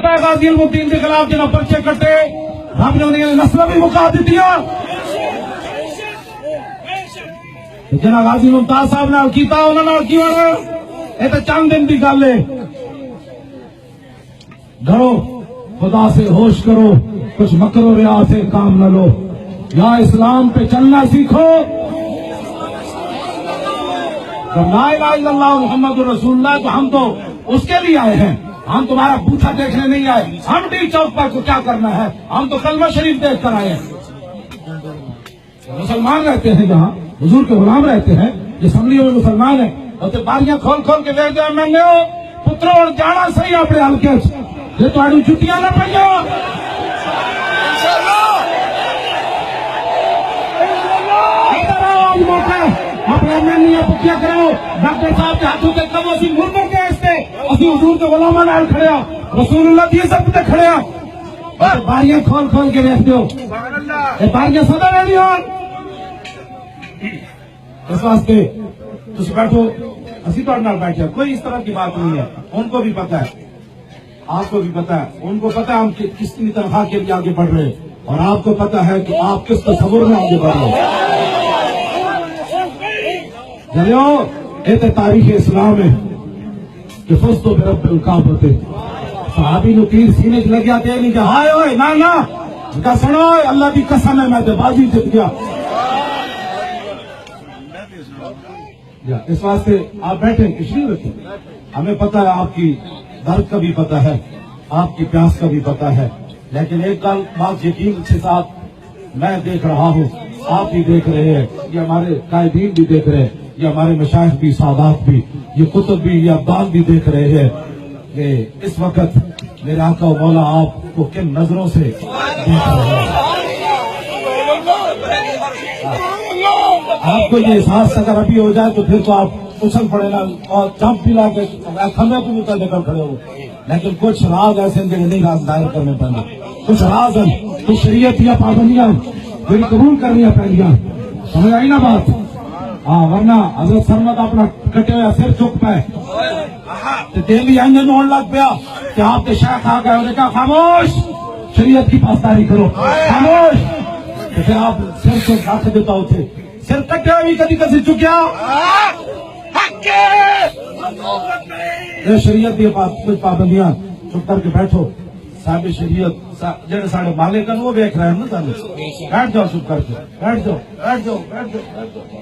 پتا ہے غازی المدین کے خلاف جنہوں پرچے کٹے رب نے انہیں نسل بھی مکا دیتی ہے. جنہوں غازی ممتاز صاحب نے کیتا انہوں نے کی ہونا یہ تو چند دن کی گل ہے. ڈرو خدا سے ہوش کرو کچھ مکر و ریا سے کام نہ لو. یا اسلام پہ چلنا سیکھو. لا الہ الا اللہ محمد رسول اللہ تو ہم تو اس کے لیے آئے ہیں. ہم تمہارا بوتھا دیکھنے نہیں آئے. ہم ڈی چوک پر کو کیا کرنا ہے. ہم تو کلمہ شریف دیکھ کر آئے ہیں. مسلمان رہتے ہیں جہاں حضور کے غلام رہتے ہیں اسمبلیوں میں مسلمان ہیں اور باریاں کھول کھول کے دیکھ دیا میں نے پتروں اور جانا صحیح اپنے ہلکے یہ تھوڑی چھٹیاں نہ پڑی موقع اپنے ایم کیا کرو. ڈاکٹر صاحب کے ہاتھوں کے کم اسی مردوں کے اس سے اسی حضور کے غلاموں نال کھڑے رسول اللہ کی سب تے کھڑے باریاں کھول کھول کے دیکھتے ہو. یہ باریاں سدا رہی ہو اس واسطے تم بیٹھو اسی طور نال بیٹھے. کوئی اس طرح کی بات نہیں ہے. ان کو بھی پتا ہے آپ کو بھی پتا ہے. ان کو پتا ہے ہم کس کی تنخواہ کے لیے آگے بڑھ رہے ہیں اور آپ کو پتا ہے کہ آپ کس تصور میں آگے بڑھ رہے ہیں. جلو یہ تو تاریخ اسلام ہے کہ فزتو برب الکعبہ صحابی نو تیر سینے چ لگیا تے نہیں کہ ہائے ہوئے نہ سنو اللہ کی قسم ہے میں تو بازی جت گیا. اس واسطے آپ بیٹھیں تشریف رکھیں. ہمیں پتا ہے آپ کی درد کا بھی پتا ہے آپ کی پیاس کا بھی پتا ہے. لیکن ایک بات یقین کے ساتھ میں دیکھ رہا ہوں آپ بھی دیکھ رہے ہیں یہ ہمارے قائدین بھی دیکھ رہے ہیں یہ ہمارے مشائخ بھی سادات بھی یہ کتب بھی یہ ابدال بھی دیکھ رہے ہیں کہ اس وقت میرے آقا و مولا آپ کو کن نظروں سے دیکھ رہے ہیں. آپ کو یہ احساس اگر ابھی ہو جائے تو پھر تو آپ اچھل پڑے گا اور جمپ بھی لا کے کھمبے کو نکل لے کر کھڑے ہو. لیکن کچھ راز ایسے نہیں راز دائر کرنے پڑیں. کچھ راز ہیں کچھ شریعت یا پابندیاں میری قبول کرنی پہنیاں. سمجھ آئی نا بات. ہاں ورنہ حضرت سرمد اپنا کٹے ہوا سر چک پائے دہلی انجن ہونے لگ پیا کہ آپ کے شیخ آ گئے انہوں نے کہا خاموش شریعت کی پاسداری کرو خاموش. تو پھر آپ سر چک رکھ دیتا ہوتے سر کٹے ہوئے بھی کدی کسی چکیا شریعت کی کچھ پابندیاں چپ کر کے بیٹھو. صاحب شریعت جڑے سارے مالک ہیں وہ دیکھ رہے ہیں نا. بیٹھ جاؤ چپ کر کے بیٹھ جاؤ.